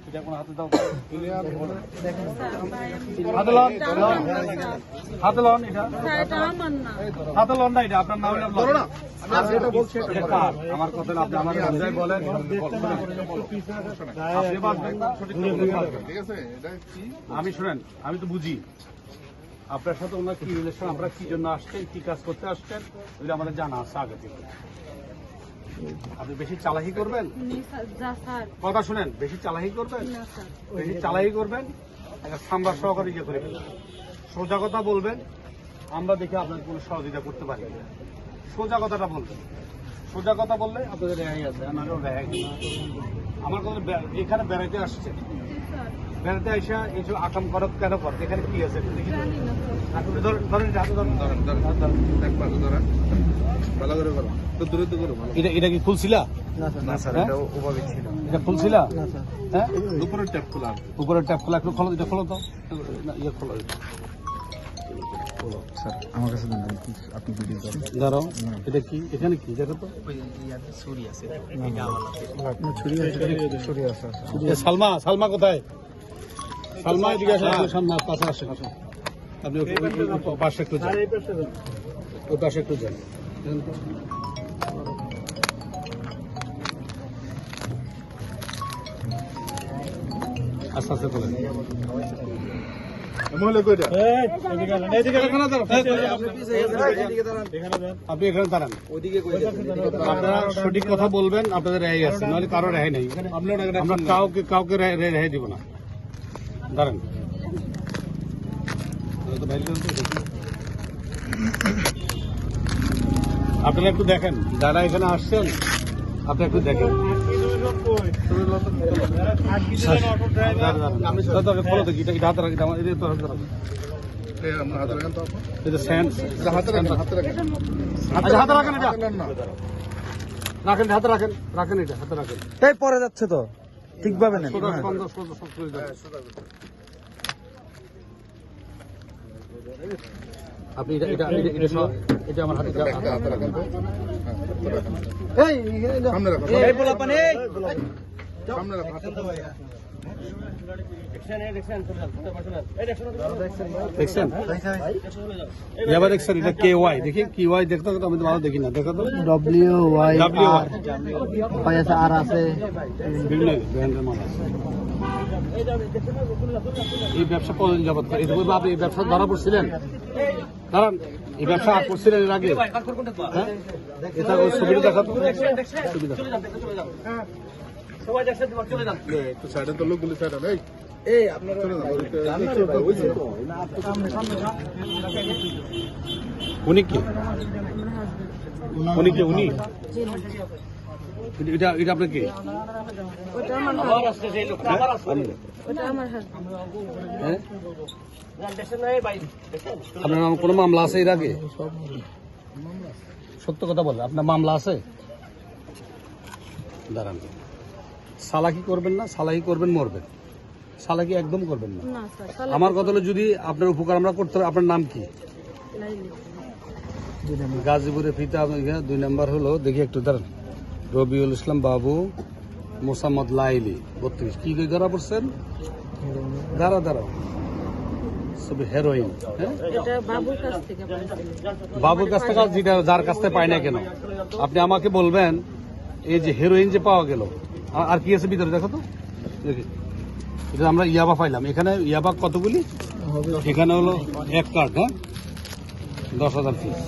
এটা কোন হাতে দাও, হাতে লন, হাতে লন, এটা হাতে লন না, এটা আপনার নাম না। আমার কথা আপনি আমাকে বুঝাই বলেন, আপনি বাঁচবেন না, ঠিক আছে? আমি শুনেন, আমি তো বুঝি আপনার সাথে ওনার কি রিলেশন, আমরা কি জন্য আসছেন, কি কাজ করতে আসছেন, ওইটা আমাদের জানা আছে আগে থেকে। আপনি বেশি চালাকি করবেন, কথা শুনেন, বেশি চালাকি করবেন, বেশি চালাকি করবেন, একটা সাম্বার সহকারে ইয়ে করে ফেলবেন। সোজা কথা বলবেন, আমরা দেখে আপনার কোনো সহযোগিতা করতে পারি। সোজা কথাটা বলবেন, সোজা কথা বললে আপনাদের রেহাই আছে, আমারও রেহাই। আমার কথা এখানে বেড়াইতে আসছে, বেড়াতে আসা এইসব আকাম করত কেন করে, এখানে কি আছে এটা কি খুলছিলা? এটা খুলছিলা? হ্যাঁ, উপরের ট্যাপ খোলা, উপরের ট্যাপ খোলা, একটু খোলো, এটা খোলো তো, ইয়ে খোলো, আমার কাছে আপনি দাঁড়াও। এটা কি, এখানে কি দেখো তো, সালমা, সালমা কোথায়? সালমা এদিকে আসেন, সামনে পাশে আসেন, আপনি পাশে একটু যান, ওই পাশে একটু যান, আস্তে আস্তে বলেন। আপনি এখানে দাঁড়ান, আপনারা সঠিক কথা বলবেন, আপনাদের রেহাই আছে, নাহলে কারো রেহাই নেই। আমরা কাউকে কাউকে রেহাই দিব না। দাঁড়ান, আপনারা একটু দেখেন, যারা এখানে আসছেন আপনি একটু দেখেন। পরে যাচ্ছে তো ঠিকভাবে নেন। আপনি এটা আমার হাতে দেখছেন, এবার দেখছেন, এটা কে ওয়াই, দেখি কি ওয়াই দেখতে তো আমি তো ভালো দেখি না, দেখো তো WY আর আছে, বিভিন্ন ব্র্যান্ডের মাল আছে। এই ব্যবসা কতদিন যাবত করে? আপনি এই ব্যবসা ধরা পড়ছিলেন? দাঁড়ান, এই ব্যবসা আর করছিলেন এর আগে? হ্যাঁ, এটা ছবিটা দেখা তো, ছবিটা একটু সাইডে তো লোকগুলি সাইডে নেই। উনি কি, উনি কি, উনি এটা এটা আপনার কি? আপনার নাম কোনো মামলা আছে এর আগে? সত্য কথা বলে, আপনার মামলা আছে? দাঁড়ান, সালাকি করবেন না, সালাকি করবেন মরবেন, সালাকি একদম করবেন না। আমার কথা হলো, যদি আপনার উপকার আমরা করতে হবে। আপনার নাম কি? গাজীপুরে ফিতা 2 নম্বর হলো, দেখি একটু দাঁড়ান, রবিউল ইসলাম বাবু, মোসাম্মদ লাইলি 32। কি ধরা পড়ছেন? দাঁড়াও, সব হেরোইন। বাবুর কাছ থেকে, যেটা যার কাছ থেকে পাই না কেন, আপনি আমাকে বলবেন এই যে হেরোইন যে পাওয়া গেল, আর কি আছে ভিতরে দেখো তো, দেখি। এটা আমরা ইয়াবা পাইলাম, এখানে ইয়াবা কতগুলি? এখানে হলো 1 কার্ড, হ্যাঁ, 10,000 পিস।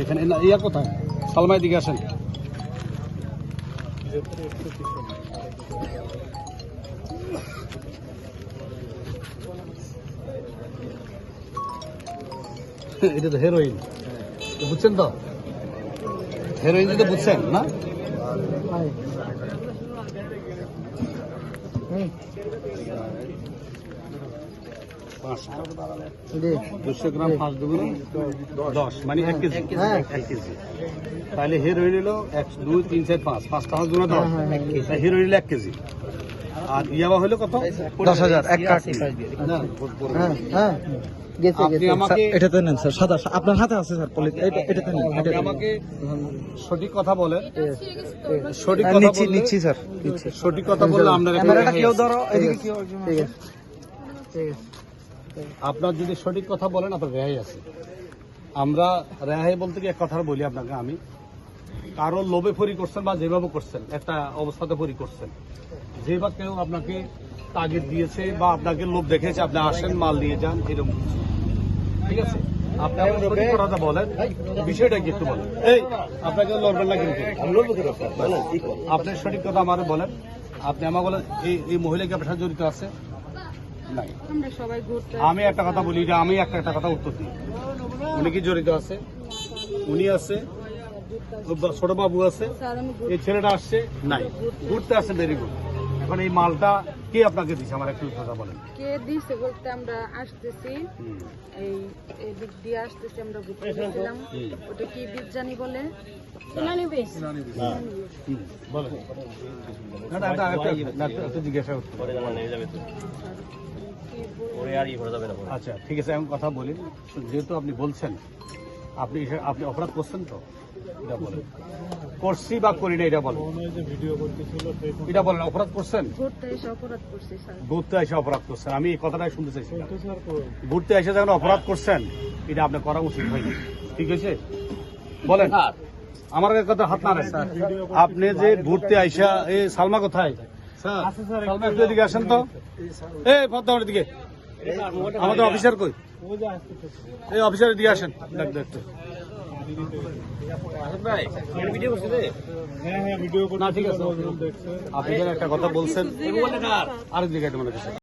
এখানে ইয়া কোথায়? সালমাই দিকে আসেন। এটা তো হেরোইন, বুঝছেন তো? হেরোইন যেটা বুঝছেন না? 200 গ্রাম 5 দুগুণ 10, মানে 1 কেজি। 1 কেজি। তাহলে হেরোইন হলো 1 2 3 4 5, 5 টাকা গুণ 10, হেরোইন হলো 1 কেজি। আর ইয়াবা হলো কত? 10,000 এক কাঠ। আপনি আমাকে এটাতে নেন স্যার, সাদা আপনার হাতে আছে স্যার, এটাতে নেন। আপনি আমাকে সঠিক কথা বলেন, সঠিক কথা বললে নিচ্ছি স্যার, নিচ্ছি। সঠিক কথা বললে আপনার একটা ক্যামেরাটা রেহাই কেউ আছে। ধরো, এদিকে কেউ ঠিক আছে। আপনার যদি সঠিক কথা বলেন আপনার রেহাই আছে। আমরা রেহাই বলতে কি এক কথা বলি আপনাকে, আমি কারো লোভে ফরি করছেন বা যেভাবে করছেন একটা অবস্থাতে ফরি করছেন, যেভাবে কেউ আপনাকে তাগিদ দিয়েছে বা আপনাকে লোভ দেখেছে আপনি আসেন মাল দিয়ে যান এরকম কিছু। ঠিক আছে, আপনি আমার সঠিক কথাটা বলেন, বিষয়টা কি একটু বলেন। এই আপনাকে লড়বেন না কিন্তু, আপনি সঠিক কথা আমার বলেন। আপনি আমার বলেন এই মহিলা কি আপনার সাথে জড়িত আছে? নাই। আমরা সবাই ঘুরতে আমি একটা কথা বলি, যে আমি একটা কথা উত্তর দিই। উনি কি জড়িত আছে? উনি আছে, ছোট বাবু আছে, স্যার আমি এই ছেলেটা আসছে নাই, ঘুরতে আসছে, ভেরি গুড। এখন এই মালটা কে আপনাকে দিচ্ছে আমার একটু কথা বলেন। কে দিছে বলতে আমরা আসতেছি এই দিক দিয়ে আসতেছি, আমরা ঘুরতে গেছিলাম। ওটা কি বীজ জানি বলে সোনালী বীজ। বলেন না, না, এটা একটু জিজ্ঞাসা করতে হবে। আচ্ছা ঠিক আছে, এখন কথা বলি। যেহেতু আপনি বলছেন আপনি আপনি অপরাধ করছেন, তো এটা বলেন করছি বা করি না, এটা বলেন। এটা বলেন অপরাধ করছেন? ঘুরতে এসে অপরাধ করছি স্যার। ঘুরতে এসে অপরাধ করছেন, আমি এই কথাটাই শুনতে চাইছি। ঘুরতে এসে যখন অপরাধ করছেন এটা আপনার করা উচিত হয়নি, ঠিক আছে? বলেন, আমার কথা হাত না রাখেন। আপনি যে ঘুরতে আইসা এই সালমা কোথায়? সালমা একটু এদিকে আসেন তো। এই পদ্মাবতীর দিকে আমাদের অফিসার কই? এই অফিসারের দিকে আসেন, দেখতে। না ঠিক আছে, আপনি যেন একটা কথা বলছেন আরেক দিকে মনে করছেন।